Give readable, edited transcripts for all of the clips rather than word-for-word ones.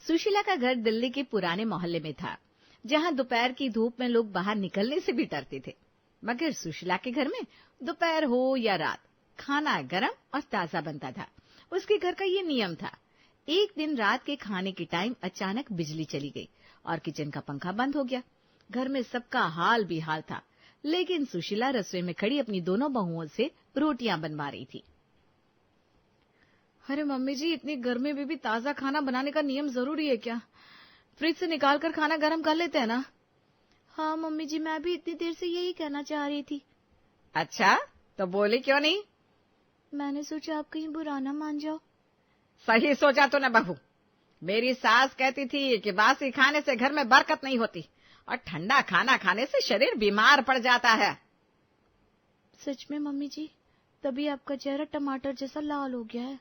सुशीला का घर दिल्ली के पुराने मोहल्ले में था, जहां दोपहर की धूप में लोग बाहर निकलने से भी डरते थे। मगर सुशीला के घर में दोपहर हो या रात, खाना गरम और ताजा बनता था। उसके घर का ये नियम था। एक दिन रात के खाने के टाइम अचानक बिजली चली गई और किचन का पंखा बंद हो गया। घर में सबका हाल बेहाल था, लेकिन सुशीला रसोई में खड़ी अपनी दोनों बहुओं से रोटियां बनवा रही थी। अरे मम्मी जी, इतनी गर्मी में भी ताजा खाना बनाने का नियम जरूरी है क्या? फ्रिज से निकाल कर खाना गर्म कर लेते हैं ना? हाँ मम्मी जी, मैं भी इतनी देर से यही कहना चाह रही थी। अच्छा, तो बोले क्यों नहीं? मैंने सोचा आप कहीं बुरा ना मान जाओ। सही सोचा तो ना बहू। मेरी सास कहती थी कि बासी खाने से घर में बरकत नहीं होती और ठंडा खाना खाने से शरीर बीमार पड़ जाता है। सच में मम्मी जी, तभी आपका चेहरा टमाटर जैसा लाल हो गया है।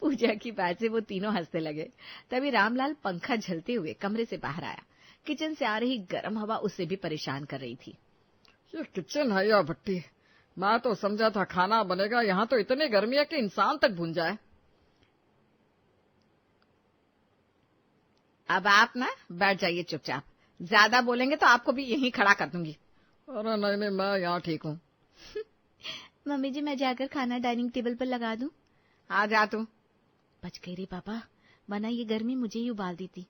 पूजा की बात से वो तीनों हंसने लगे। तभी रामलाल पंखा झलते हुए कमरे से बाहर आया। किचन से आ रही गर्म हवा उसे भी परेशान कर रही थी। ये किचन है या भट्टी? मैं तो समझा था खाना बनेगा, यहाँ तो इतनी गर्मी है कि इंसान तक भून जाए। अब आप ना बैठ जाइए चुपचाप। ज्यादा बोलेंगे तो आपको भी यहीं खड़ा कर दूंगी। अरे नहीं नहीं, मैं यहाँ ठीक हूँ। मम्मी जी, मैं जाकर खाना डाइनिंग टेबल पर लगा दूं? आ जा तू। बच गई रे पापा, वरना ये गर्मी मुझे ही उबाल दी थी।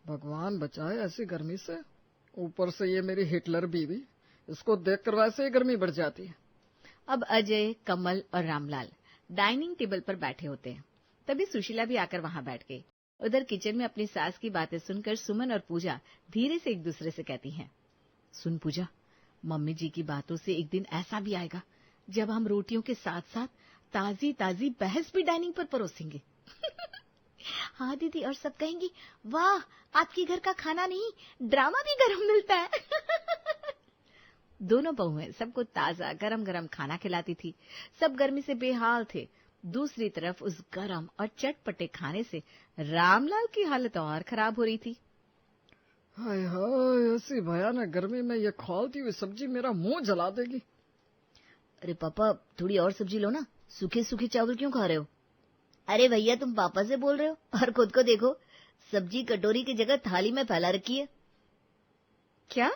भगवान बचाए ऐसी गर्मी से। ऊपर से ये मेरी हिटलर बीवी, इसको देखकर वैसे ही गर्मी बढ़ जाती है। अब अजय, कमल और रामलाल डाइनिंग टेबल पर बैठे होते हैं। तभी सुशीला भी आकर वहां बैठ गई। उधर किचन में अपनी सास की बातें सुनकर सुमन और पूजा धीरे से एक दूसरे से कहती हैं, सुन पूजा, मम्मी जी की बातों से एक दिन ऐसा भी आएगा जब हम रोटियों के साथ साथ ताजी ताजी बहस भी डाइनिंग पर परोसेंगे। हाँ दीदी, और सब कहेंगी, वाह, आपके घर का खाना नहीं, ड्रामा भी गरम मिलता है। दोनों बहुएं सबको ताजा गरम गरम खाना खिलाती थी। सब गर्मी से बेहाल थे। दूसरी तरफ उस गरम और चटपटे खाने से रामलाल की हालत और खराब हो रही थी। हाय हाय, ऐसी भयानक गर्मी में ये खौलती हुई सब्जी मेरा मुंह जला देगी। अरे पापा, थोड़ी और सब्जी लो ना, सूखे सूखे चावल क्यों खा रहे हो? अरे भैया, तुम पापा से बोल रहे हो और खुद को देखो, सब्जी कटोरी की जगह थाली में फैला रखी है। क्या?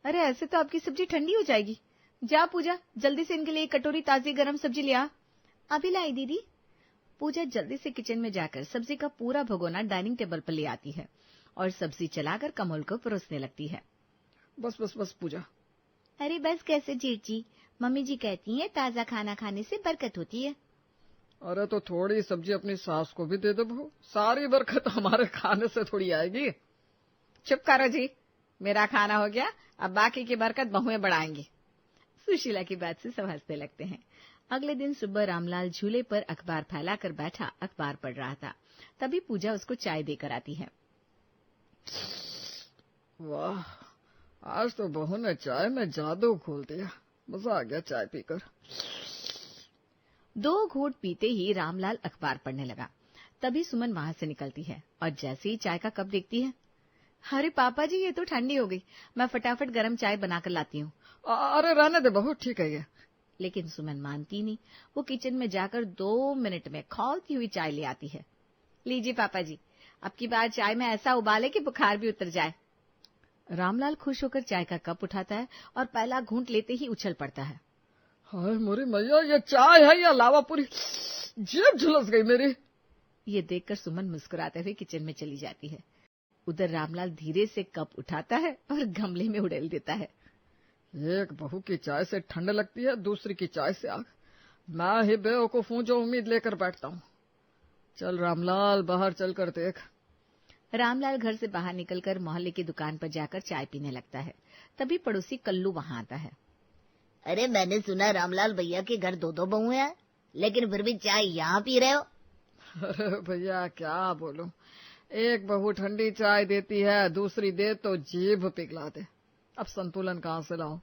अरे ऐसे तो आपकी सब्जी ठंडी हो जाएगी। जा पूजा, जल्दी से इनके लिए एक कटोरी ताजी गरम सब्जी ले आ। अभी लाई दीदी। पूजा जल्दी से किचन में जाकर सब्जी का पूरा भगोना डाइनिंग टेबल पर ले आती है और सब्जी चलाकर कमल को परोसने लगती है। बस बस बस पूजा। अरे बस कैसे जीजी, मम्मी जी कहती हैं ताजा खाना खाने से बरकत होती है। अरे तो थोड़ी सब्जी अपनी सास को भी दे दो बहू, सारी बरकत हमारे खाने से थोड़ी आएगी। चुप करो जी, मेरा खाना हो गया, अब बाकी की बरकत बहुएं बढ़ाएंगी। सुशीला की बात से सब हंसने लगते हैं। अगले दिन सुबह रामलाल झूले पर अखबार फैलाकर बैठा अखबार पढ़ रहा था। तभी पूजा उसको चाय देकर आती है। वाह, आज तो बहू ने चाय में जादू खोल दिया। मजा आ गया चाय पीकर। 2 घूंट पीते ही रामलाल अखबार पढ़ने लगा। तभी सुमन वहां से निकलती है और जैसे ही चाय का कप देखती है, अरे पापा जी, ये तो ठंडी हो गई, मैं फटाफट गरम चाय बनाकर लाती हूँ। अरे रहने दे बहू, ठीक है ये। लेकिन सुमन मानती नहीं। वो किचन में जाकर 2 मिनट में खौलती हुई चाय ले आती है। लीजिए पापा जी, अब की बार चाय में ऐसा उबाले कि बुखार भी उतर जाए। रामलाल खुश होकर चाय का कप उठाता है और पहला घूंट लेते ही उछल पड़ता है। हाय मोरी मैया, ये चाय है या लावा पूरी? जेब झुलस गई मेरी। ये देखकर सुमन मुस्कुराते हुए किचन में चली जाती है। उधर रामलाल धीरे से कप उठाता है और गमले में उड़ेल देता है। एक बहू की चाय से ठंड लगती है, दूसरी की चाय से आग। मैं ही बेवकूफ हूँ जो उम्मीद लेकर बैठता हूँ। चल रामलाल, बाहर चल कर देख। रामलाल घर से बाहर निकलकर मोहल्ले की दुकान पर जाकर चाय पीने लगता है। तभी पड़ोसी कल्लू वहां आता है। अरे मैंने सुना रामलाल भैया के घर 2 बहुएं हैं, लेकिन फिर भी चाय यहाँ पी रहे हो। अरे भैया क्या बोलूं, एक बहू ठंडी चाय देती है, दूसरी दे तो जीभ पिघला दे। अब संतुलन कहाँ से लाऊं?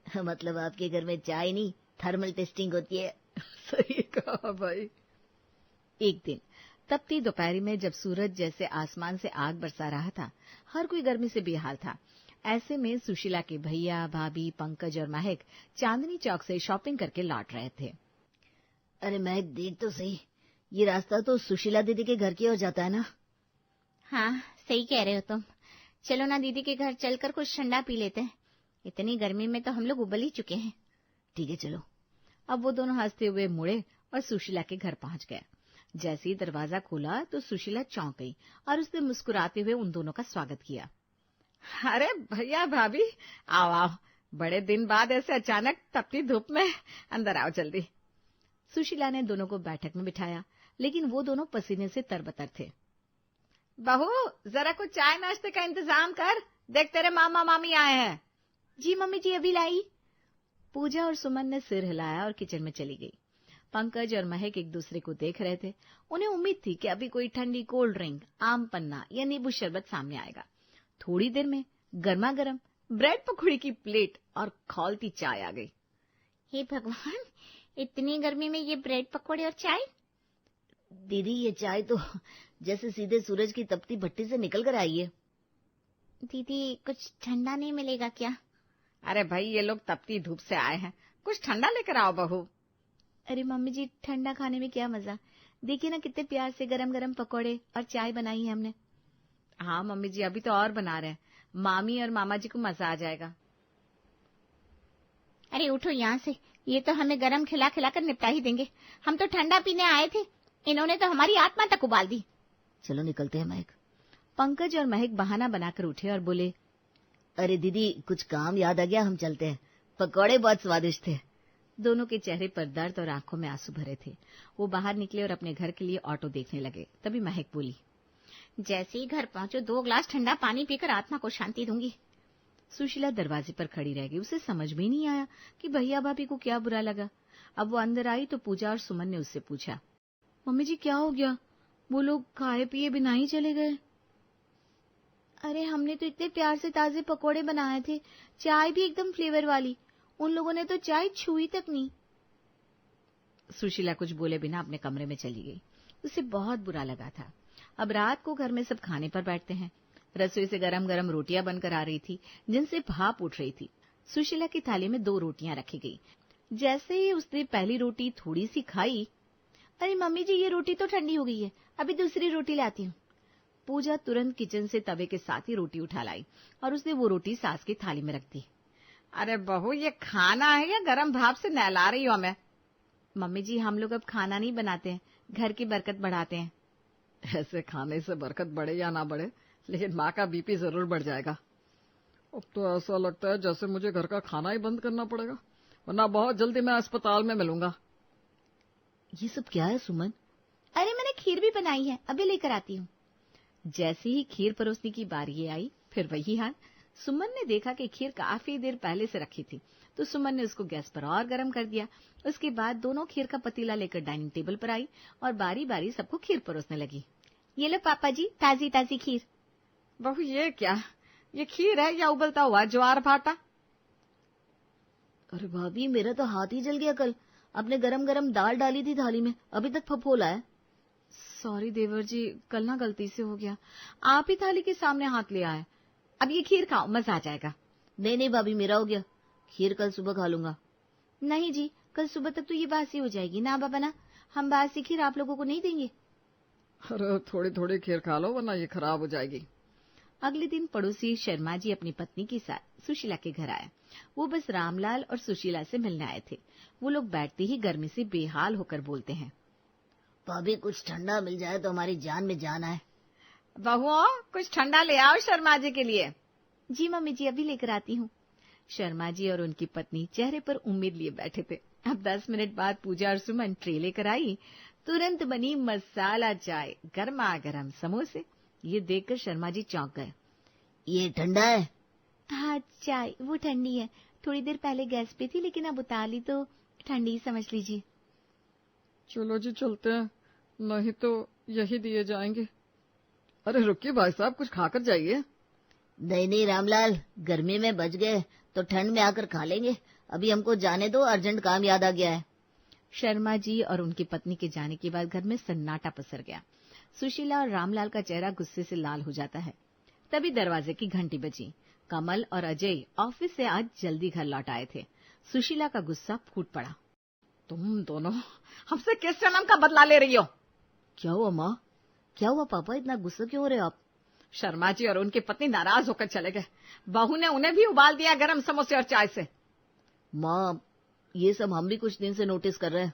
मतलब आपके घर में चाय नहीं, थर्मल टेस्टिंग होती है। सही कहा भाई। एक दिन तपती दोपहरी में जब सूरज जैसे आसमान से आग बरसा रहा था, हर कोई गर्मी से बेहाल था। ऐसे में सुशीला के भैया, भाभी, पंकज और महक चांदनी चौक से शॉपिंग करके लौट रहे थे। अरे महक, देख तो सही, ये रास्ता तो सुशीला दीदी के घर की ओर जाता है ना? हाँ, सही कह रहे हो तुम। चलो ना दीदी के घर चलकर कुछ ठंडा पी लेते हैं। इतनी गर्मी में तो हम लोग उबल ही चुके हैं। ठीक है चलो। अब वो दोनों हंसते हुए मुड़े और सुशीला के घर पहुंच गए। जैसे ही दरवाजा खोला तो सुशीला चौंक गई और उसने मुस्कुराते हुए उन दोनों का स्वागत किया। अरे भैया भाभी, आओ आओ, बड़े दिन बाद ऐसे अचानक तपती धूप में, अंदर आओ जल्दी। सुशीला ने दोनों को बैठक में बिठाया, लेकिन वो दोनों पसीने से तरबतर थे। बहू, जरा कुछ चाय नाश्ते का इंतजाम कर, देख तेरे मामा मामी आए हैं। जी मम्मी जी, अभी लाई। पूजा और सुमन ने सिर हिलाया और किचन में चली गई। पंकज और महक एक दूसरे को देख रहे थे। उन्हें उम्मीद थी कि अभी कोई ठंडी कोल्ड ड्रिंक, आम पन्ना या नींबू शरबत सामने आएगा। थोड़ी देर में गर्मा गर्म ब्रेड पकौड़ी की प्लेट और खौलती चाय आ गई। हे भगवान, इतनी गर्मी में ये ब्रेड पकौड़े और चाय। दीदी, ये चाय तो जैसे सीधे सूरज की तपती भट्टी से निकल कर आई है। दीदी, कुछ ठंडा नहीं मिलेगा क्या? अरे भाई, ये लोग तपती धूप से आए हैं, कुछ ठंडा लेकर आओ बहू। अरे मम्मी जी, ठंडा खाने में क्या मजा। देखिए ना कितने प्यार से गरम गरम पकौड़े और चाय बनाई है हमने। हाँ मम्मी जी, अभी तो और बना रहे हैं, मामी और मामा जी को मजा आ जाएगा। अरे उठो यहाँ से, ये तो हमें गरम खिला खिला कर निपटा ही देंगे। हम तो ठंडा पीने आए थे, इन्होंने तो हमारी आत्मा तक उबाल दी। चलो निकलते हैं महक। पंकज और महक बहाना बनाकर उठे और बोले, अरे दीदी, कुछ काम याद आ गया, हम चलते हैं, पकौड़े बहुत स्वादिष्ट थे। दोनों के चेहरे पर दर्द और आंखों में आंसू भरे थे। वो बाहर निकले और अपने घर के लिए ऑटो देखने लगे। तभी महक बोली, जैसे ही घर पहुंचो 2 गिलास ठंडा पानी पीकर आत्मा को शांति दूंगी। सुशीला दरवाजे पर खड़ी रह गई। उसे समझ में नहीं आया कि भैया भाभी को क्या बुरा लगा। अब वो अंदर आई तो पूजा और सुमन ने उससे पूछा, मम्मी जी क्या हो गया? वो लोग खाए पिए बिना ही चले गए। अरे हमने तो इतने प्यार से ताजे पकोड़े बनाए थे, चाय भी एकदम फ्लेवर वाली, उन लोगों ने तो चाय छुई तक नहीं। सुशीला कुछ बोले बिना अपने कमरे में चली गई। उसे बहुत बुरा लगा था। अब रात को घर में सब खाने पर बैठते हैं। रसोई से गरम गरम रोटियां बनकर आ रही थी, जिनसे भाप उठ रही थी। सुशीला की थाली में 2 रोटियां रखी गई। जैसे ही उसने पहली रोटी थोड़ी सी खाई, अरे मम्मी जी, ये रोटी तो ठंडी हो गई है, अभी दूसरी रोटी लाती हूँ। पूजा तुरंत किचन से तवे के साथ ही रोटी उठा लाई और उसने वो रोटी सास की थाली में रख दी। अरे बहू, ये खाना है या गरम भाप से नहला रही हो हमें? मम्मी जी, हम लोग अब खाना नहीं बनाते हैं, घर की बरकत बढ़ाते हैं। ऐसे खाने से बरकत बढ़े या ना बढ़े, लेकिन माँ का बीपी जरूर बढ़ जाएगा। अब तो ऐसा लगता है जैसे मुझे घर का खाना ही बंद करना पड़ेगा, वरना बहुत जल्दी मैं अस्पताल में मिलूंगा। ये सब क्या है सुमन? अरे मैंने खीर भी बनाई है, अभी लेकर आती हूँ। जैसे ही खीर परोसने की बारी आई, फिर वही हाल। सुमन ने देखा कि खीर काफी देर पहले से रखी थी, तो सुमन ने उसको गैस पर और गर्म कर दिया। उसके बाद दोनों खीर का पतीला लेकर डाइनिंग टेबल पर आई और बारी बारी सबको खीर परोसने लगी। ये लो पापा जी, ताजी ताजी खीर। बहू, ये क्या? ये खीर है या उबलता हुआ ज्वार भाटा? अरे भाभी, मेरा तो हाथ ही जल गया कल। आपने गरम गरम दाल डाली थी थाली में, अभी तक फफोला है। सॉरी देवर जी, कल ना गलती से हो गया, आप ही थाली के सामने हाथ ले आए। अब ये खीर खाओ, मजा आ जाएगा। नहीं नहीं भाभी, मेरा हो गया, खीर कल सुबह खा लूंगा। नहीं जी, कल सुबह तक तो ये बासी हो जाएगी ना बाबा ना, हम बासी खीर आप लोगों को नहीं देंगे। अरे थोड़ी थोड़ी खीर खा लो, वरना ये खराब हो जाएगी। अगले दिन पड़ोसी शर्मा जी अपनी पत्नी के साथ सुशीला के घर आए। वो बस रामलाल और सुशीला से मिलने आए थे। वो लोग बैठते ही गर्मी से बेहाल होकर बोलते हैं, भाभी कुछ ठंडा मिल जाए तो हमारी जान में जान आए। बहुओं, कुछ ठंडा ले आओ शर्मा जी के लिए। जी मम्मी जी, अभी लेकर आती हूँ। शर्मा जी और उनकी पत्नी चेहरे पर उम्मीद लिए बैठे थे। अब 10 मिनट बाद पूजा और सुमन ट्रे लेकर आई। तुरंत बनी मसाला चाय, गर्मा गर्म समोसे। ये देखकर शर्मा जी चौंक गए। ये ठंडा है? हाँ, चाय वो ठंडी है, थोड़ी देर पहले गैस पे थी, लेकिन अब उतार ली तो ठंडी समझ लीजिए। चलो जी चलते हैं, नहीं तो यही दिए जाएंगे। अरे रुकिए भाई साहब, कुछ खाकर जाइए। नहीं नहीं रामलाल, गर्मी में बच गए तो ठंड में आकर खा लेंगे। अभी हमको जाने दो, अर्जेंट काम याद आ गया है। शर्मा जी और उनकी पत्नी के जाने के बाद घर में सन्नाटा पसर गया। सुशीला और रामलाल का चेहरा गुस्से से लाल हो जाता है। तभी दरवाजे की घंटी बजी। कमल और अजय ऑफिस से आज जल्दी घर लौट आए थे। सुशीला का गुस्सा फूट पड़ा। तुम दोनों हमसे किस जन्म का बदला ले रही हो? क्या हुआ माँ? क्या हुआ पापा, इतना गुस्सा क्यों हो रहे हो आप? शर्मा जी और उनकी पत्नी नाराज होकर चले गए। बहू ने उन्हें भी उबाल दिया गरम समोसे और चाय से। माँ, ये सब हम भी कुछ दिन से नोटिस कर रहे हैं।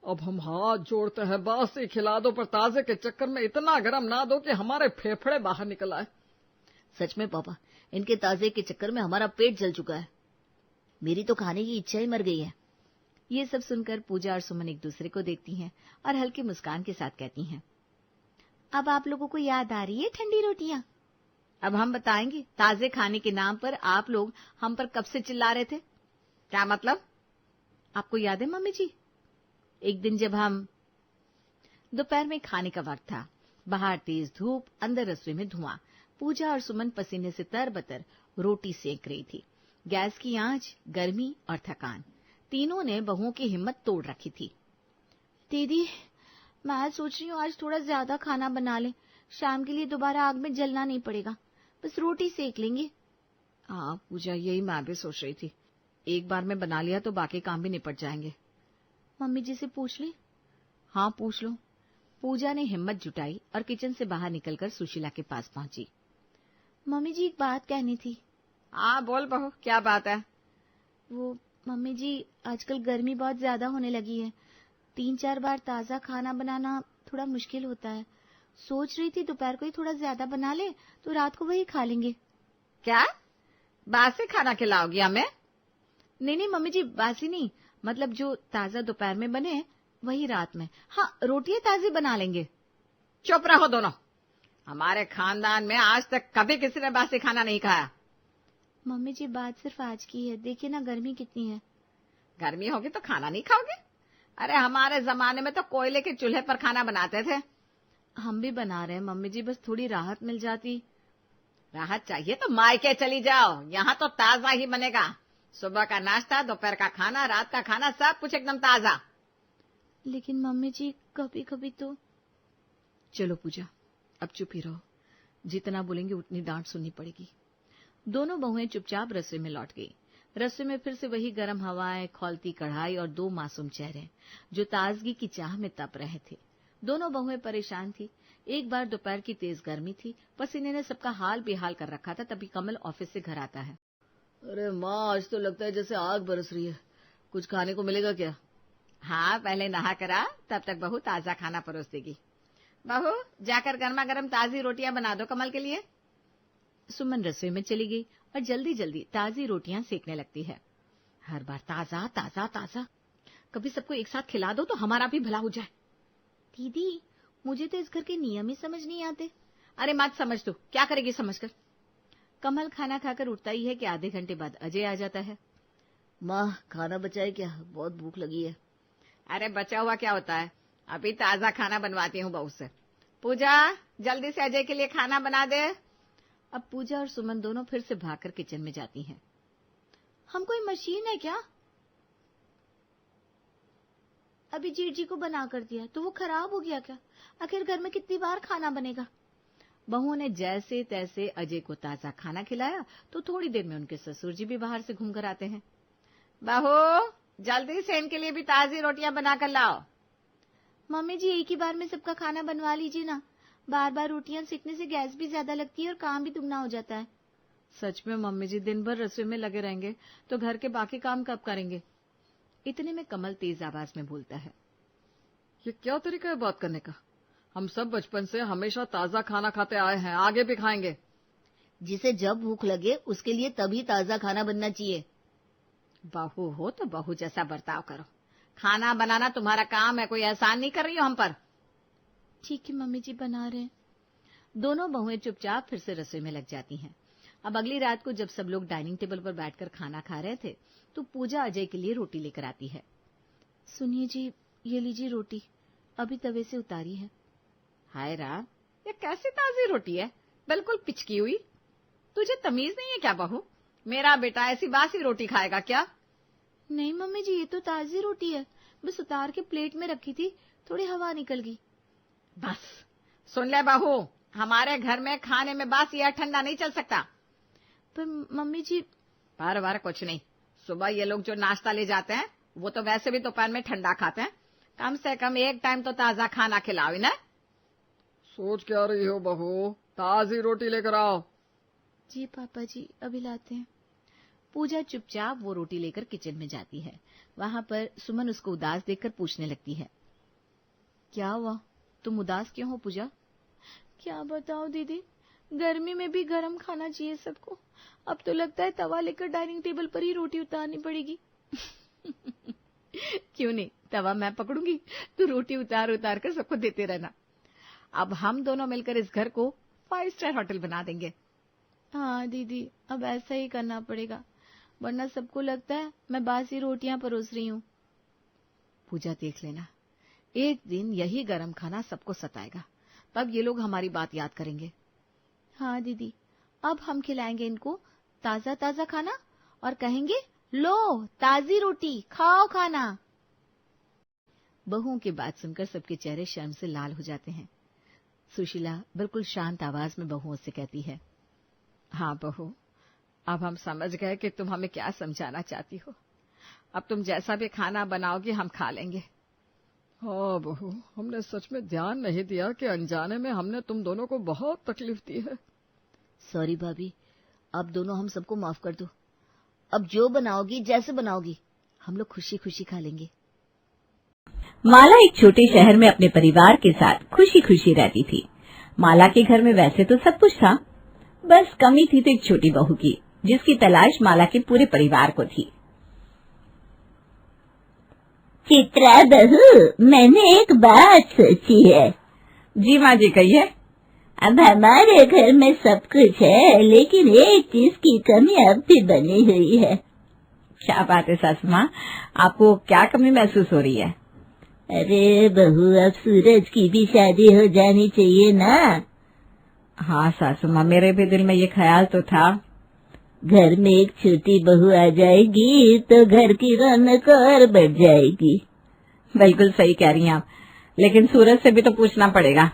अब हम हाथ जोड़ते हैं, बासी खिला दो पर ताजे के चक्कर में इतना गरम ना दो कि हमारे फेफड़े बाहर निकल आए। सच में पापा, इनके ताजे के चक्कर में हमारा पेट जल चुका है। मेरी तो खाने की इच्छा ही मर गई है। ये सब सुनकर पूजा और सुमन एक दूसरे को देखती हैं और हल्की मुस्कान के साथ कहती हैं, अब आप लोगों को याद आ रही है ठंडी रोटियां? अब हम बताएंगे, ताजे खाने के नाम पर आप लोग हम पर कब से चिल्ला रहे थे? क्या मतलब? आपको याद है मम्मी जी, एक दिन जब हम दोपहर में खाने का वक्त था, बाहर तेज धूप, अंदर रसोई में धुआं, पूजा और सुमन पसीने से तरबतर रोटी सेक रही थी। गैस की आंच, गर्मी और थकान, तीनों ने बहुओं की हिम्मत तोड़ रखी थी। दीदी, मैं आज सोच रही हूँ आज थोड़ा ज्यादा खाना बना लें, शाम के लिए दोबारा आग में जलना नहीं पड़ेगा, बस रोटी सेक लेंगे। हाँ पूजा, यही मैं भी सोच रही थी। एक बार में बना लिया तो बाकी काम भी निपट जाएंगे। मम्मी जी से पूछ ले? हाँ पूछ लो। पूजा ने हिम्मत जुटाई और किचन से बाहर निकलकर सुशीला के पास पहुंची। मम्मी जी, एक बात कहनी थी। हाँ बोल बहू, क्या बात है? वो मम्मी जी, आजकल गर्मी बहुत ज्यादा होने लगी है, 3-4 बार ताजा खाना बनाना थोड़ा मुश्किल होता है। सोच रही थी दोपहर को ही थोड़ा ज्यादा बना ले तो रात को वही खा लेंगे। क्या बासी खाना खिलाओगी हमें? नहीं मम्मी जी, बासी नहीं, मतलब जो ताजा दोपहर में बने वही रात में। हाँ, रोटियां ताजी बना लेंगे। चुप रहो दोनों। हमारे खानदान में आज तक कभी किसी ने बासी खाना नहीं खाया। मम्मी जी, बात सिर्फ आज की है, देखिए ना गर्मी कितनी है। गर्मी होगी तो खाना नहीं खाओगे? अरे हमारे जमाने में तो कोयले के चूल्हे पर खाना बनाते थे। हम भी बना रहे हैं मम्मी जी, बस थोड़ी राहत मिल जाती। राहत चाहिए तो मायके चली जाओ, यहाँ तो ताजा ही बनेगा। सुबह का नाश्ता, दोपहर का खाना, रात का खाना, सब कुछ एकदम ताजा। लेकिन मम्मी जी, कभी कभी तो। चलो पूजा, अब चुप ही रहो, जितना बोलेंगे उतनी डांट सुननी पड़ेगी। दोनों बहुएं चुपचाप रसोई में लौट गई। रसोई में फिर से वही गर्म हवाएं, खौलती कढ़ाई और 2 मासूम चेहरे जो ताजगी की चाह में तप रहे थे। दोनों बहुएं परेशान थी। एक बार दोपहर की तेज गर्मी थी, पसीने ने सबका हाल बेहाल कर रखा था। तभी कमल ऑफिस से घर आता है। अरे माँ, आज तो लगता है जैसे आग बरस रही है, कुछ खाने को मिलेगा क्या? हाँ, पहले नहा करा, तब तक बहू ताजा खाना परोस देगी। बहू, जाकर गर्मा गर्म ताजी रोटियां बना दो कमल के लिए। सुमन रसोई में चली गई और जल्दी जल्दी ताजी रोटियां सेकने लगती है। हर बार ताजा ताजा ताजा, कभी सबको एक साथ खिला दो तो हमारा भी भला हो जाए। दीदी, मुझे तो इस घर के नियम ही समझ नहीं आते। अरे मत समझ, तू क्या करेगी समझकर? कमल खाना खाकर उठता ही है कि आधे घंटे बाद अजय आ जाता है। माँ, खाना बचाए क्या? बहुत भूख लगी है। अरे बचा हुआ क्या होता है, अभी ताजा खाना बनवाती हूँ बहू से। पूजा, जल्दी से अजय के लिए खाना बना दे। अब पूजा और सुमन दोनों फिर से भागकर किचन में जाती हैं। हम कोई मशीन है क्या? अभी जीत जी को बना कर दिया तो वो खराब हो गया क्या? आखिर घर में कितनी बार खाना बनेगा? बहुओं ने जैसे तैसे अजय को ताजा खाना खिलाया तो थोड़ी देर में उनके ससुर जी भी बाहर से घूमकर आते हैं। बहू, जल्दी से इनके लिए भी ताजी रोटियां बनाकर लाओ। मम्मी जी, एक ही बार में सबका खाना बनवा लीजिए ना, बार बार रोटियां सेकने से गैस भी ज्यादा लगती है और काम भी दुगना हो जाता है। सच में मम्मी जी, दिन भर रसोई में लगे रहेंगे तो घर के बाकी काम कब करेंगे? इतने में कमल तेज आवाज में बोलता है, ये क्या तरीका है बात करने का? हम सब बचपन से हमेशा ताजा खाना खाते आए हैं, आगे भी खाएंगे। जिसे जब भूख लगे उसके लिए तभी ताजा खाना बनना चाहिए। बहू हो तो बहू जैसा बर्ताव करो। खाना बनाना तुम्हारा काम है, कोई एहसान नहीं कर रही हो हम पर। ठीक है मम्मी जी, बना रहे हैं। दोनों बहुएं चुपचाप फिर से रसोई में लग जाती हैं। अब अगली रात को जब सब लोग डाइनिंग टेबल पर बैठकर खाना खा रहे थे तो पूजा अजय के लिए रोटी लेकर आती है। सुनिए जी, ये लीजिए रोटी, अभी तवे से उतारी है। हाय राम, ये कैसी ताजी रोटी है, बिल्कुल पिचकी हुई। तुझे तमीज नहीं है क्या बहू? मेरा बेटा ऐसी बासी रोटी खाएगा क्या? नहीं मम्मी जी, ये तो ताजी रोटी है, बस उतार के प्लेट में रखी थी, थोड़ी हवा निकल गई। बस सुन ले बहू, हमारे घर में खाने में बासी या ठंडा नहीं चल सकता। पर मम्मी जी, बार बार कुछ नहीं। सुबह ये लोग जो नाश्ता ले जाते हैं वो तो वैसे भी दोपहर में ठंडा खाते हैं, कम से कम एक टाइम तो ताजा खाना खिलाओ ना। सोच क्या रही हो बहू? ताजी रोटी लेकर आओ। जी पापा जी, अभी लाते हैं। पूजा चुपचाप वो रोटी लेकर किचन में जाती है। वहां पर सुमन उसको उदास देखकर पूछने लगती है। क्या हुआ, तुम उदास क्यों हो पूजा? क्या बताओ दीदी, गर्मी में भी गरम खाना चाहिए सबको। अब तो लगता है तवा लेकर डाइनिंग टेबल पर ही रोटी उतारनी पड़ेगी। क्यों नहीं, तवा मैं पकड़ूंगी, तू रोटी उतार उतार कर सबको देते रहना। अब हम दोनों मिलकर इस घर को 5 स्टार होटल बना देंगे। हाँ दीदी, अब ऐसा ही करना पड़ेगा, वरना सबको लगता है मैं बासी रोटियां परोस रही हूँ। पूजा देख लेना, एक दिन यही गरम खाना सबको सताएगा, तब ये लोग हमारी बात याद करेंगे। हाँ दीदी, अब हम खिलाएंगे इनको ताजा ताजा खाना और कहेंगे लो ताजी रोटी खाओ खाना। बहुओं की बात सुनकर सबके चेहरे शर्म से लाल हो जाते हैं। सुशीला बिल्कुल शांत आवाज में बहुओं से कहती है। हाँ बहू, अब हम समझ गए कि तुम हमें क्या समझाना चाहती हो। अब तुम जैसा भी खाना बनाओगी हम खा लेंगे। हाँ बहू, हमने सच में ध्यान नहीं दिया कि अनजाने में हमने तुम दोनों को बहुत तकलीफ दी है। सॉरी भाभी, अब दोनों हम सबको माफ कर दो। अब जो बनाओगी, जैसे बनाओगी, हम लोग खुशी खुशी खा लेंगे। माला एक छोटे शहर में अपने परिवार के साथ खुशी खुशी रहती थी। माला के घर में वैसे तो सब कुछ था, बस कमी थी तो एक छोटी बहू की, जिसकी तलाश माला के पूरे परिवार को थी। चित्रा बहू, मैंने एक बात सोची है। जी माँ जी, कहिए। अब हमारे घर में सब कुछ है, लेकिन एक चीज की कमी अब भी बनी हुई है। क्या बात है सासू माँ, आपको क्या कमी महसूस हो रही है? अरे बहू, अब सूरज की भी शादी हो जानी चाहिए ना। हाँ सासू माँ, मेरे भी दिल में ये ख्याल तो था। घर में एक छोटी बहू आ जाएगी तो घर की रौनक और बढ़ जाएगी। बिल्कुल सही कह रही हैं आप, लेकिन सूरज से भी तो पूछना पड़ेगा।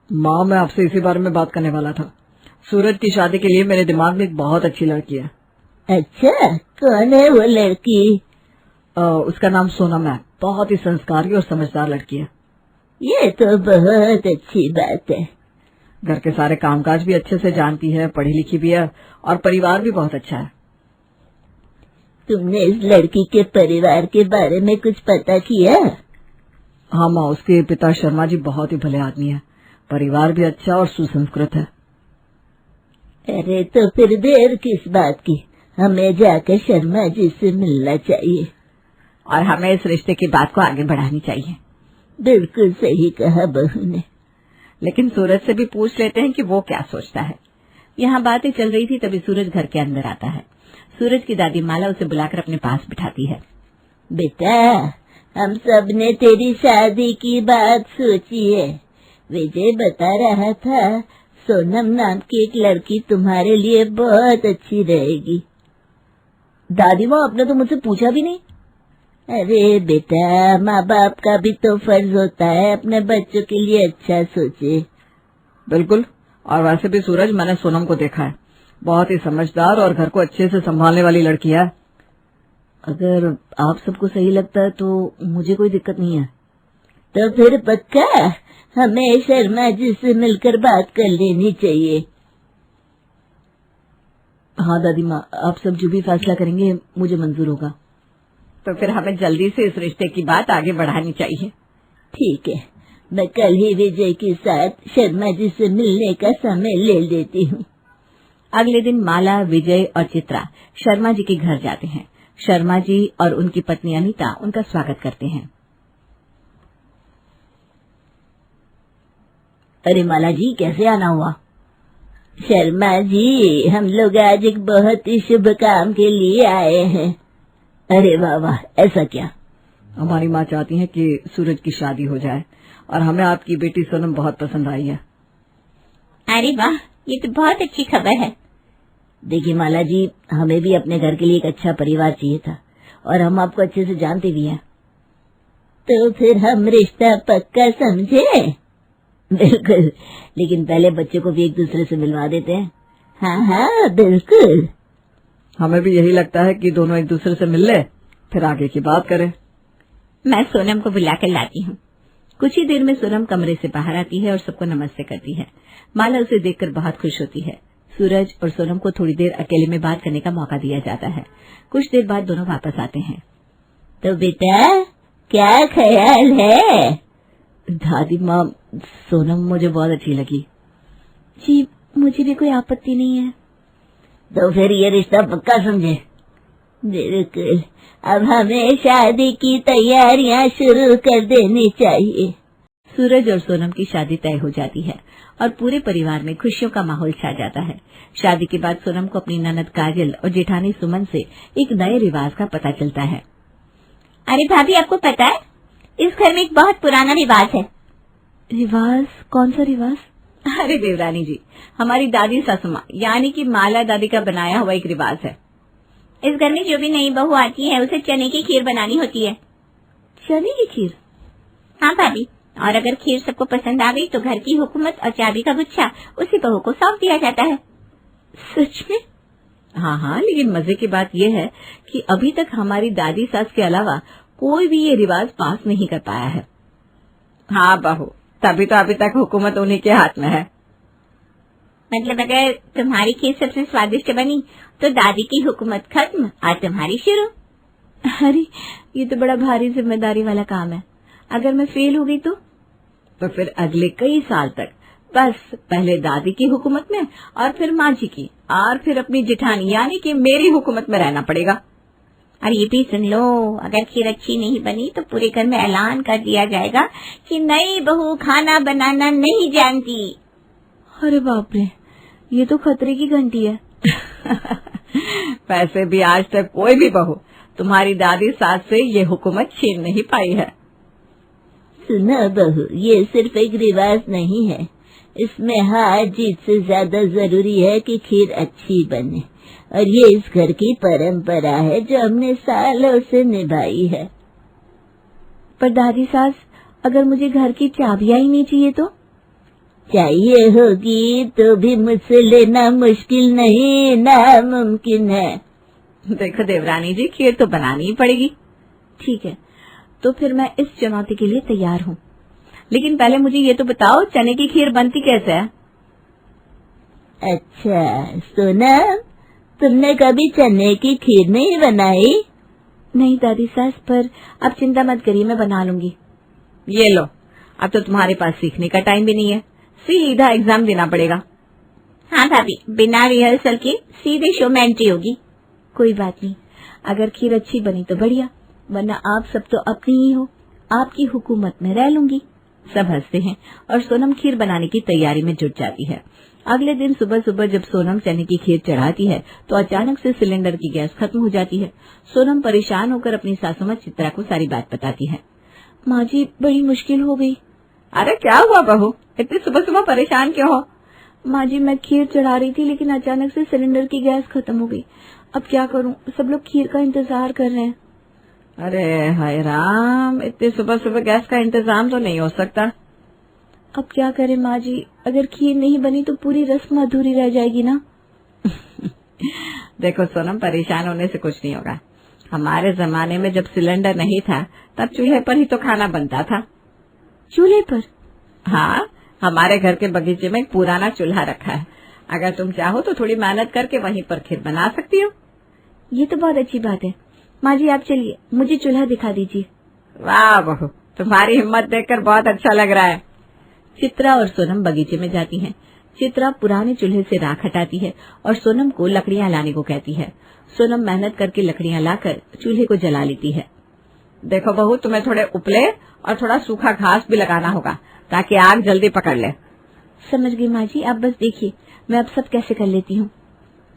माँ, मैं आपसे इसी बारे में बात करने वाला था। सूरज की शादी के लिए मेरे दिमाग में एक बहुत अच्छी लड़की है। अच्छा, कौन है वो लड़की? उसका नाम सोनम है, बहुत ही संस्कारी और समझदार लड़की है। ये तो बहुत अच्छी बात है। घर के सारे कामकाज भी अच्छे से जानती है, पढ़ी लिखी भी है और परिवार भी बहुत अच्छा है। तुमने इस लड़की के परिवार के बारे में कुछ पता किया? हाँ माँ, उसके पिता शर्मा जी बहुत ही भले आदमी है, परिवार भी अच्छा और सुसंस्कृत है। अरे तो फिर देर किस बात की, हमें जाकर शर्मा जी से मिलना चाहिए और हमें इस रिश्ते की बात को आगे बढ़ानी चाहिए। बिल्कुल सही कहा बहू ने। लेकिन सूरज से भी पूछ लेते हैं कि वो क्या सोचता है। यहाँ बातें चल रही थी, तभी सूरज घर के अंदर आता है। सूरज की दादी माला उसे बुलाकर अपने पास बिठाती है। बेटा, हम सब ने तेरी शादी की बात सोची है। विजय बता रहा था सोनम नाम की एक लड़की तुम्हारे लिए बहुत अच्छी रहेगी। दादी माँ, आपने तो मुझसे पूछा भी नहीं। अरे बेटा, माँ बाप का भी तो फर्ज होता है अपने बच्चों के लिए अच्छा सोचे। बिल्कुल, और वैसे भी सूरज, मैंने सोनम को देखा है, बहुत ही समझदार और घर को अच्छे से संभालने वाली लड़की है। अगर आप सबको सही लगता है तो मुझे कोई दिक्कत नहीं है। तो फिर पक्का हमें शर्मा जी से मिलकर बात कर लेनी चाहिए। हाँ दादी माँ, आप सब जो भी फैसला करेंगे मुझे मंजूर होगा। तो फिर हमें जल्दी से इस रिश्ते की बात आगे बढ़ानी चाहिए। ठीक है, मैं कल ही विजय के साथ शर्मा जी से मिलने का समय ले लेती हूँ। अगले दिन माला, विजय और चित्रा शर्मा जी के घर जाते हैं। शर्मा जी और उनकी पत्नी अनीता उनका स्वागत करते हैं। अरे माला जी, कैसे आना हुआ? शर्मा जी, हम लोग आज एक बहुत ही शुभ काम के लिए आए हैं। अरे वाह वाह, ऐसा क्या? हमारी माँ चाहती है कि सूरज की शादी हो जाए और हमें आपकी बेटी सोनम बहुत पसंद आई है। अरे वाह, ये तो बहुत अच्छी खबर है। देखिए माला जी, हमें भी अपने घर के लिए एक अच्छा परिवार चाहिए था और हम आपको अच्छे से जानते भी हैं। तो फिर हम रिश्ता पक्का समझे? बिल्कुल, लेकिन पहले बच्चे को भी एक दूसरे से मिलवा देते हैं। हाँ हाँ बिल्कुल। हमें भी यही लगता है कि दोनों एक दूसरे से मिल ले, फिर आगे की बात करें। मैं सोनम को बुला कर लाती हूँ। कुछ ही देर में सोनम कमरे से बाहर आती है और सबको नमस्ते करती है। माला उसे देखकर बहुत खुश होती है। सूरज और सोनम को थोड़ी देर अकेले में बात करने का मौका दिया जाता है। कुछ देर बाद दोनों वापस आते हैं। तो बेटा क्या ख्याल है? दादी माँ, सोनम मुझे बहुत अच्छी लगी। जी मुझे भी कोई आपत्ति नहीं है। तो फिर ये रिश्ता पक्का समझे? बिल्कुल, अब हमें शादी की तैयारियां शुरू कर देनी चाहिए। सूरज और सोनम की शादी तय हो जाती है और पूरे परिवार में खुशियों का माहौल छा जाता है। शादी के बाद सोनम को अपनी ननद काजल और जेठानी सुमन से एक नए रिवाज का पता चलता है। अरे भाभी, आपको पता है इस घर में एक बहुत पुराना रिवाज है। रिवाज? कौन सा रिवाज? अरे देवरानी जी, हमारी दादी सासुमा यानी कि माला दादी का बनाया हुआ एक रिवाज है। इस घर में जो भी नई बहू आती है उसे चने की खीर बनानी होती है। चने की खीर? हाँ भाभी, और अगर खीर सबको पसंद आ गई तो घर की हुकूमत और चाबी का गुच्छा उसी बहू को सौंप दिया जाता है। सच में? हाँ, लेकिन मजे की बात यह है कि अभी तक हमारी दादी सास के अलावा कोई भी ये रिवाज पास नहीं कर पाया है। हाँ बहू, तभी तो अभी तक हुकूमत उन्हीं के हाथ में है। मतलब अगर तुम्हारी खीर सबसे स्वादिष्ट बनी तो दादी की हुकूमत खत्म और तुम्हारी शुरू। अरे ये तो बड़ा भारी जिम्मेदारी वाला काम है। अगर मैं फेल हो गई तो फिर अगले कई साल तक बस पहले दादी की हुकूमत में और फिर माँ जी की और फिर अपनी जेठानी यानी कि मेरी हुकूमत में रहना पड़ेगा। और ये भी सुन लो, अगर खीर अच्छी नहीं बनी तो पूरे घर में ऐलान कर दिया जाएगा कि नई बहू खाना बनाना नहीं जानती। अरे बाप रे, ये तो खतरे की घंटी है। वैसे भी आज तक कोई भी बहू तुम्हारी दादी सास से ये हुकूमत छीन नहीं पाई है। सुनो बहू, ये सिर्फ एक रिवाज नहीं है, इसमें हार जीत से ज्यादा जरूरी है कि खीर अच्छी बने, और ये इस घर की परंपरा है जो हमने सालों से निभाई है। पर दादी सास, अगर मुझे घर की चाबियां ही नहीं चाहिए तो? चाहिए होगी तो भी मुझसे लेना मुश्किल नहीं, नामुमकिन है। देखो देवरानी जी, खीर तो बनानी ही पड़ेगी। ठीक है, तो फिर मैं इस चुनौती के लिए तैयार हूँ, लेकिन पहले मुझे ये तो बताओ चने की खीर बनती कैसे है? अच्छा सोनम, तुमने कभी चने की खीर नहीं बनाई? नहीं दादी सास, पर अब चिंता मत करिए, मैं बना लूंगी। ये लो, अब तो तुम्हारे पास सीखने का टाइम भी नहीं है, सीधा एग्जाम देना पड़ेगा। हाँ भाभी, बिना रिहर्सल के सीधे शो में एंट्री होगी। कोई बात नहीं, अगर खीर अच्छी बनी तो बढ़िया, वरना आप सब तो अपनी ही हो, आपकी हुकूमत में रह लूंगी। सब हंसते हैं और सोनम खीर बनाने की तैयारी में जुट जाती है। अगले दिन सुबह सुबह जब सोनम चने की खीर चढ़ाती है तो अचानक से सिलेंडर की गैस खत्म हो जाती है। सोनम परेशान होकर अपनी सासुमा चित्रा को सारी बात बताती है। माँ जी, बड़ी मुश्किल हो गई। अरे क्या हुआ बहू, इतनी सुबह सुबह परेशान क्यों हो? माँ जी, मैं खीर चढ़ा रही थी लेकिन अचानक से सिलेंडर की गैस खत्म हो गई। अब क्या करूँ, सब लोग खीर का इंतजार कर रहे हैं। अरे हाय राम, इतनी सुबह सुबह गैस का इंतजाम तो नहीं हो सकता। अब क्या करें माँ जी, अगर खीर नहीं बनी तो पूरी रस्म अधूरी रह जाएगी ना। देखो सोनम, परेशान होने से कुछ नहीं होगा। हमारे जमाने में जब सिलेंडर नहीं था तब चूल्हे पर ही तो खाना बनता था। चूल्हे पर? हाँ, हमारे घर के बगीचे में एक पुराना चूल्हा रखा है। अगर तुम चाहो तो थोड़ी मेहनत करके वहीं पर खीर बना सकती हो। ये तो बहुत अच्छी बात है। माँ जी आप चलिए, मुझे चूल्हा दिखा दीजिए। वाह बहू, तुम्हारी हिम्मत देखकर बहुत अच्छा लग रहा है। चित्रा और सोनम बगीचे में जाती हैं। चित्रा पुराने चूल्हे से राख हटाती है और सोनम को लकड़ियां लाने को कहती है। सोनम मेहनत करके लकड़ियां लाकर चूल्हे को जला लेती है। देखो बहू, तुम्हें थोड़े उपले और थोड़ा सूखा घास भी लगाना होगा ताकि आग जल्दी पकड़ ले। समझ गई माँ जी, आप बस देखिए मैं अब सब कैसे कर लेती हूँ।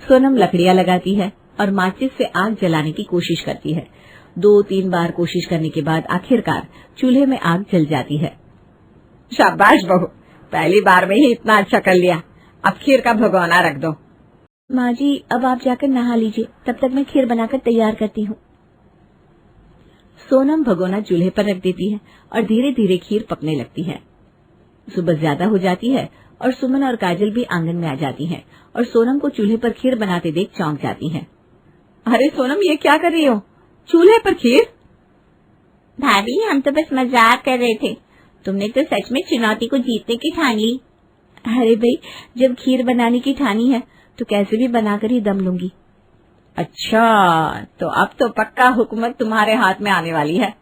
सोनम लकड़ियां लगाती है और माचिस से आग जलाने की कोशिश करती है। 2-3 बार कोशिश करने के बाद आखिरकार चूल्हे में आग जल जाती है। शाबाश बहू, पहली बार में ही इतना अच्छा कर लिया। अब खीर का भगोना रख दो। माँ जी, अब आप जाकर नहा लीजिए, तब तक मैं खीर बनाकर तैयार करती हूँ। सोनम भगोना चूल्हे पर रख देती है और धीरे धीरे खीर पकने लगती है। सुबह ज्यादा हो जाती है और सुमन और काजल भी आंगन में आ जाती हैं और सोनम को चूल्हे पर खीर बनाते देख चौंक जाती हैं। अरे सोनम, ये क्या कर रही हो? चूल्हे पर खीर? भाभी, हम तो बस मजाक कर रहे थे। तुमने तो सच में चुनौती को जीतने की ठान ली। अरे भाई, जब खीर बनाने की ठानी है तो कैसे भी बनाकर ही दम लूंगी। अच्छा, तो अब तो पक्का हुकूमत तुम्हारे हाथ में आने वाली है।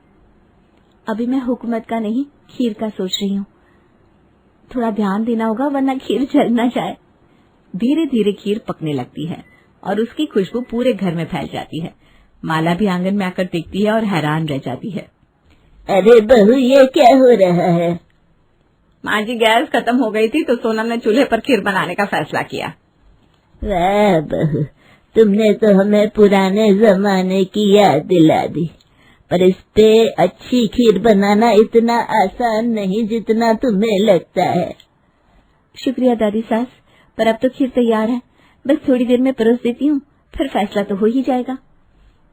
अभी मैं हुकूमत का नहीं, खीर का सोच रही हूँ। थोड़ा ध्यान देना होगा वरना खीर जल न जाए। धीरे धीरे खीर पकने लगती है और उसकी खुशबू पूरे घर में फैल जाती है। माला भी आंगन में आकर देखती है और हैरान रह जाती है। अरे बहू, ये क्या हो रहा है? माँ जी, गैस खत्म हो गई थी तो सोनम ने चूल्हे पर खीर बनाने का फैसला किया। वाह बहू, तुमने तो हमें पुराने जमाने की याद दिला दी। पर इस पे अच्छी खीर बनाना इतना आसान नहीं जितना तुम्हें लगता है। शुक्रिया दादी सास, पर अब तो खीर तैयार है, बस थोड़ी देर में परोस देती हूँ, फिर फैसला तो हो ही जाएगा।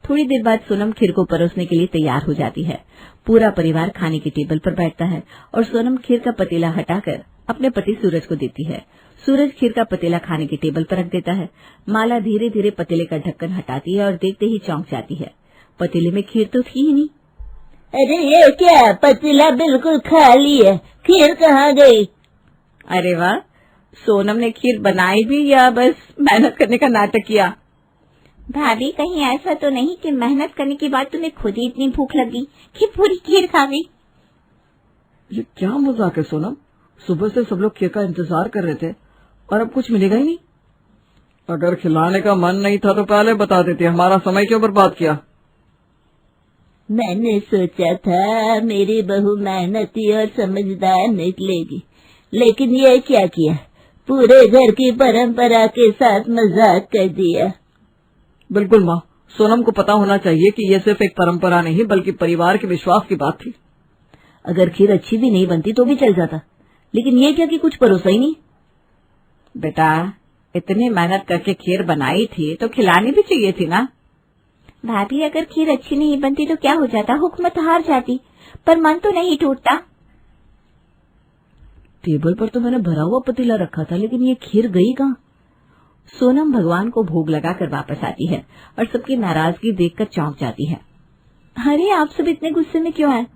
थोड़ी देर बाद सोनम खीर को परोसने के लिए तैयार हो जाती है। पूरा परिवार खाने की टेबल पर बैठता है और सोनम खीर का पतीला हटाकर अपने पति सूरज को देती है। सूरज खीर का पतीला खाने की टेबल पर रख देता है। माला धीरे धीरे पतीले का ढक्कन हटाती है और देखते ही चौंक जाती है। पतीले में खीर तो थी ही नहीं। अरे ये क्या, पतीला बिल्कुल खाली है, खीर कहाँ गई? अरे वाह, सोनम ने खीर बनाई भी या बस मेहनत करने का नाटक किया? भाभी, कहीं ऐसा तो नहीं कि मेहनत करने के बाद तुम्हें खुद ही इतनी भूख लगी कि पूरी खीर खा गई? ये क्या मजाक है सोनम? सुबह से सब लोग खीर का इंतजार कर रहे थे और अब कुछ मिलेगा ही नहीं। अगर खिलाने का मन नहीं था तो पहले बता देते, हमारा समय क्यों बर्बाद किया? मैंने सोचा था मेरी बहू मेहनती और समझदार निकलेगी, लेकिन ये क्या किया, पूरे घर की परंपरा के साथ मजाक कर दिया। बिल्कुल माँ, सोनम को पता होना चाहिए कि ये सिर्फ एक परंपरा नहीं बल्कि परिवार के विश्वास की बात थी। अगर खीर अच्छी भी नहीं बनती तो भी चल जाता, लेकिन ये क्या कि कुछ परोसा ही नहीं। बेटा, इतनी मेहनत करके खीर बनाई थी तो खिलानी भी चाहिए थी ना। भाभी, अगर खीर अच्छी नहीं बनती तो क्या हो जाता, हुकूमत हार जाती, पर मन तो नहीं टूटता। टेबल पर तो मैंने भरा हुआ पतीला रखा था, लेकिन ये खीर गई कहाँ? सोनम भगवान को भोग लगाकर वापस आती है और सबकी नाराजगी देखकर चौंक जाती है। अरे, आप सब इतने गुस्से में क्यों हैं?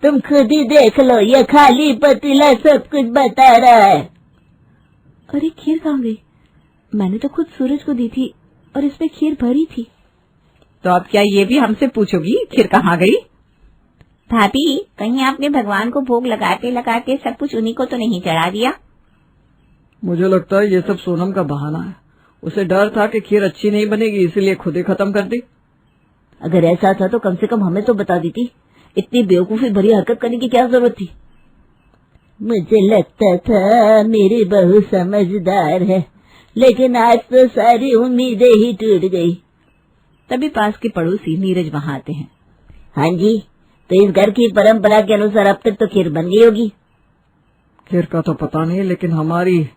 तुम खुद ही देख लो, ये खाली पतीला सब कुछ बता रहा है। अरे, खीर कहाँ गई? मैंने तो खुद सूरज को दी थी और इसमें खीर भरी थी। तो अब क्या ये भी हमसे पूछोगी खीर कहाँ गई? भाभी, कहीं आपने भगवान को भोग लगाते लगाते सब कुछ उन्हीं को तो नहीं चढ़ा दिया? मुझे लगता है ये सब सोनम का बहाना है। उसे डर था कि खीर अच्छी नहीं बनेगी, इसीलिए खुद ही खत्म कर दी। अगर ऐसा था तो कम से कम हमें तो बता दी थी। इतनी बेवकूफी भरी हरकत करने की क्या जरूरत थी? मुझे लगता था मेरी बहू समझदार है, लेकिन आज तो सारी उम्मीदें ही टूट गई। तभी पास के पड़ोसी नीरज वहाँ आते हैं। हाँ जी, तो इस घर की परंपरा के अनुसार अब तक तो खीर बन गई होगी। खीर का तो पता नहीं, लेकिन हमारी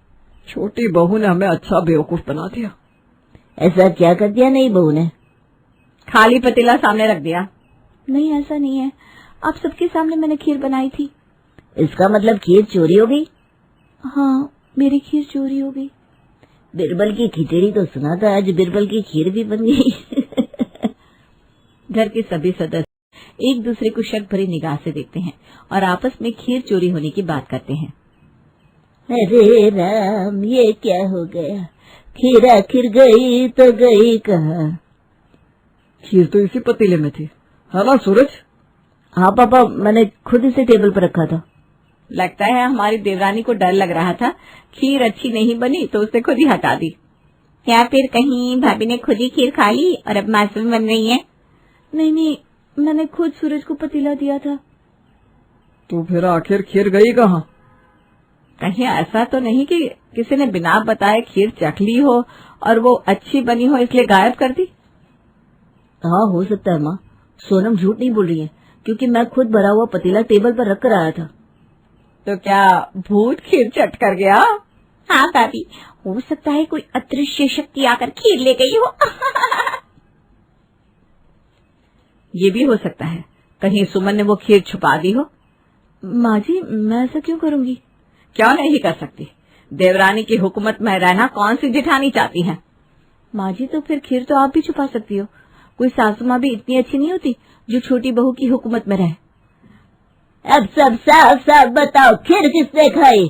छोटी बहू ने हमें अच्छा बेवकूफ बना दिया। ऐसा क्या कर दिया नई बहू ने? खाली पतीला सामने रख दिया। नहीं, ऐसा नहीं है, आप सबके सामने मैंने खीर बनाई थी। इसका मतलब खीर चोरी हो गई? हाँ, मेरी खीर चोरी हो गई। बिरबल की खिचड़ी तो सुना था, आज बिरबल की खीर भी बन गई। घर के सभी सदस्य एक दूसरे को शक भरी निगाह से देखते हैं और आपस में खीर चोरी होने की बात करते हैं। अरे राम, ये क्या हो गया? खीर आखिर गई तो गई कहाँ? खीर तो इसी पतीले में थी, है ना सूरज? हाँ पापा, मैंने खुद इसे टेबल पर रखा था। लगता है हमारी देवरानी को डर लग रहा था खीर अच्छी नहीं बनी तो उसने खुद ही हटा दी। या फिर कहीं भाभी ने खुद ही खीर खा ली और अब मासूम बन रही है? नहीं, मैंने खुद सूरज को पतीला दिया था। तो फिर आखिर खीर गई कहाँ? कहीं ऐसा तो नहीं कि किसी ने बिना बताए खीर चख ली हो और वो अच्छी बनी हो इसलिए गायब कर दी? हाँ, हो सकता है माँ। सोनम झूठ नहीं बोल रही है, क्योंकि मैं खुद भरा हुआ पतीला टेबल पर रख कर आया था। तो क्या भूत खीर चट कर गया? हाँ भाभी, हो सकता है कोई अदृश्य शक्ति आकर खीर ले गई हो। ये भी हो सकता है, कहीं सुमन ने वो खीर छुपा दी हो। माँ जी, मैं ऐसा क्यों करूंगी? क्यों नहीं कर सकती? देवरानी की हुकूमत में रहना कौन सी जिठानी चाहती है? माँ जी, तो फिर खीर तो आप भी छुपा सकती हो। कोई सासू माँ भी इतनी अच्छी नहीं होती जो छोटी बहू की हुकूमत में रहे। अब सब साफ साफ बताओ, खीर किसने खाई?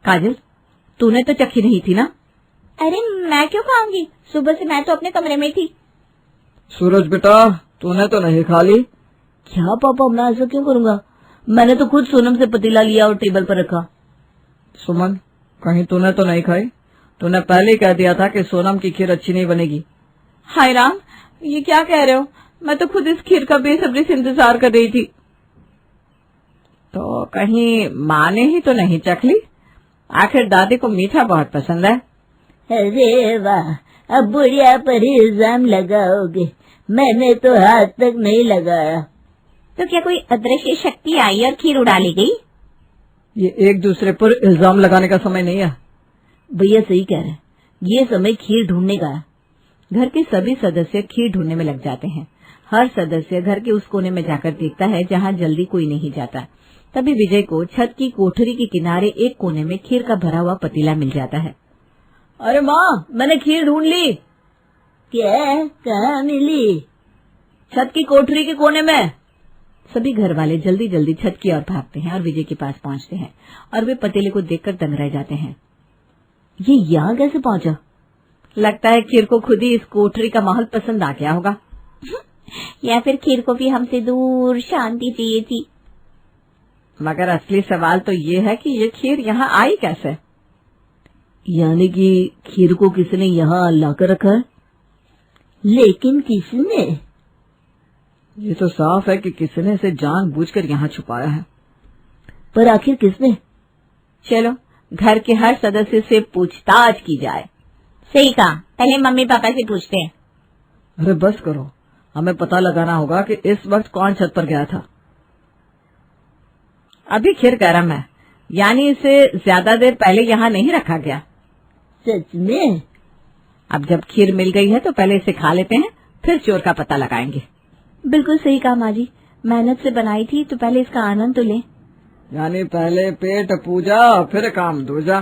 काजल, तूने तो चखी नहीं थी ना? अरे मैं क्यों खाऊंगी, सुबह से मैं तो अपने कमरे में थी। सूरज बेटा, तूने तो नहीं खा ली? क्या पापा, मैं ऐसा क्यों करूंगा? मैंने तो खुद सोनम से पतीला लिया और टेबल पर रखा। सुमन, कहीं तूने तो नहीं खाई? तूने पहले ही कह दिया था कि सोनम की खीर अच्छी नहीं बनेगी। हाय राम, ये क्या कह रहे हो? मैं तो खुद इस खीर का बेसब्री से इंतजार कर रही थी। तो कहीं माँ ने ही तो नहीं चख ली? आखिर दादी को मीठा बहुत पसंद है। अरे वाह, अब बुढ़िया पर इल्जाम लगाओगे? मैंने तो हाथ तक नहीं लगाया। तो क्या कोई अदृश्य शक्ति आई और खीर उड़ा ले गई? ये एक दूसरे पर इल्जाम लगाने का समय नहीं है। भैया सही कह रहे हैं, ये समय खीर ढूंढने का है। घर के सभी सदस्य खीर ढूंढने में लग जाते हैं। हर सदस्य घर के उस कोने में जाकर देखता है जहाँ जल्दी कोई नहीं जाता। तभी विजय को छत की कोठरी के किनारे एक कोने में खीर का भरा हुआ पतीला मिल जाता है। अरे माँ, मैंने खीर ढूंढ ली। क्या? कहाँ मिली? छत की कोठरी के कोने में। सभी घर वाले जल्दी जल्दी छत की ओर भागते हैं और विजय के पास पहुंचते हैं और वे पतीले को देखकर दंग रह जाते हैं। ये यहाँ कैसे पहुंचा? लगता है खीर को खुद ही इस कोठरी का माहौल पसंद आ गया होगा। या फिर खीर को भी हमसे दूर शांति चाहिए थी। मगर असली सवाल तो ये है कि ये खीर यहाँ आई कैसे? यानी कि खीर को किसी ने यहाँ लाकर रखा है। लेकिन किसने? ये तो साफ है कि किसी ने इसे जानबूझकर यहाँ छुपाया है। पर आखिर किसने? चलो घर के हर सदस्य से पूछताछ की जाए। सही कहा, पहले मम्मी पापा से पूछते हैं। अरे बस करो, हमें पता लगाना होगा कि इस वक्त कौन छत पर गया था। अभी खीर गर्म है, यानी इसे ज्यादा देर पहले यहाँ नहीं रखा गया। सच में? अब जब खीर मिल गई है तो पहले इसे खा लेते हैं, फिर चोर का पता लगाएंगे। बिल्कुल सही कहा माँ जी, मेहनत से बनाई थी तो पहले इसका आनंद तो लें। यानी पहले पेट पूजा फिर काम दूजा।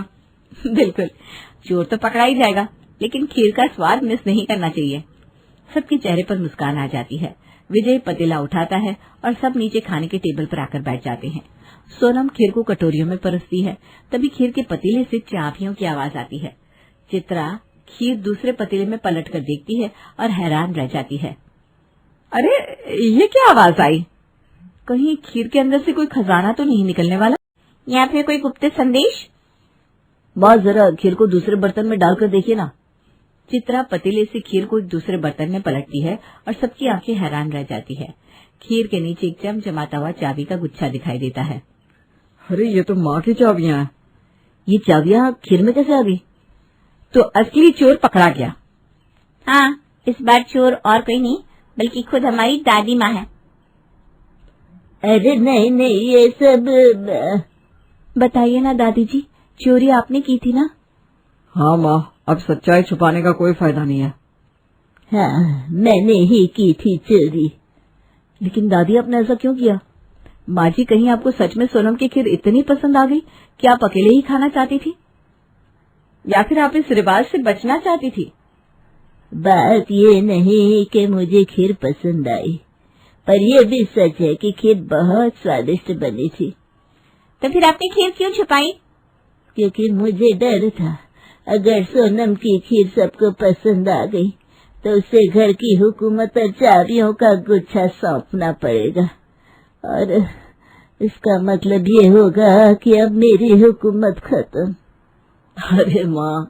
बिल्कुल, चोर तो पकड़ा ही जाएगा, लेकिन खीर का स्वाद मिस नहीं करना चाहिए। सबके चेहरे पर मुस्कान आ जाती है। विजय पतीला उठाता है और सब नीचे खाने के टेबल पर आकर बैठ जाते हैं। सोनम खीर को कटोरियों में परसती है। तभी खीर के पतीले से चाबियों की आवाज आती है। चित्रा खीर दूसरे पतीले में पलट कर देखती है और हैरान रह जाती है। अरे ये क्या आवाज आई? कहीं खीर के अंदर से कोई खजाना तो नहीं निकलने वाला, या फिर कोई गुप्त संदेश? माँ जरा खीर को दूसरे बर्तन में डालकर देखिए ना। चित्रा पतीले से खीर को एक दूसरे बर्तन में पलटती है और सबकी आंखें हैरान रह जाती है। खीर के नीचे एक चमचमाता हुआ चाबी का गुच्छा दिखाई देता है। अरे ये तो माँ की चाबियां हैं। ये चाबियां खीर में कैसे आ गई? तो असली चोर पकड़ा गया। हाँ, इस बार चोर और कोई नहीं बल्कि खुद हमारी दादी माँ है। अरे नहीं नहीं, ये सब बताइए ना दादी जी, चोरी आपने की थी ना? हाँ माँ, अब सच्चाई छुपाने का कोई फायदा नहीं है। हाँ, मैंने ही की थी चोरी। लेकिन दादी आपने ऐसा क्यों किया? माँ जी, कहीं आपको सच में सोनम की खीर इतनी पसंद आ गई कि आप अकेले ही खाना चाहती थी, या फिर आप इस रिवाज से बचना चाहती थी? बात ये नहीं कि मुझे खीर पसंद आई, पर यह भी सच है कि खीर बहुत स्वादिष्ट बनी थी। तो फिर आपने खीर क्यों छुपाई? क्योंकि मुझे डर था, अगर सोनम की खीर सबको पसंद आ गई तो उसे घर की हुकूमत और चाबियों का गुच्छा सौंपना पड़ेगा, और इसका मतलब ये होगा कि अब मेरी हुकूमत खत्म। अरे माँ,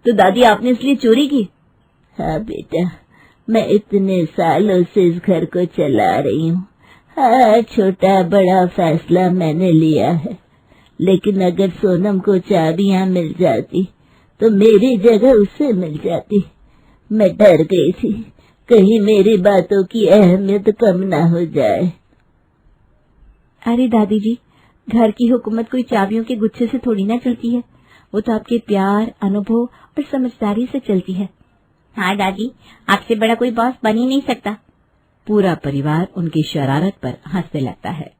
तो दादी आपने इसलिए चोरी की? हाँ बेटा, मैं इतने सालों से इस घर को चला रही हूँ। हर छोटा बड़ा फैसला मैंने लिया है, लेकिन अगर सोनम को चाबियां मिल जाती तो मेरी जगह उसे मिल जाती। मैं डर गई थी कहीं मेरी बातों की अहमियत कम ना हो जाए। अरे दादी जी, घर की हुकूमत कोई चाबियों के गुच्छे से थोड़ी ना चलती है, वो तो आपके प्यार, अनुभव और समझदारी से चलती है। हाँ दादी, आपसे बड़ा कोई बॉस बन ही नहीं सकता। पूरा परिवार उनकी शरारत पर हंसने लगता है।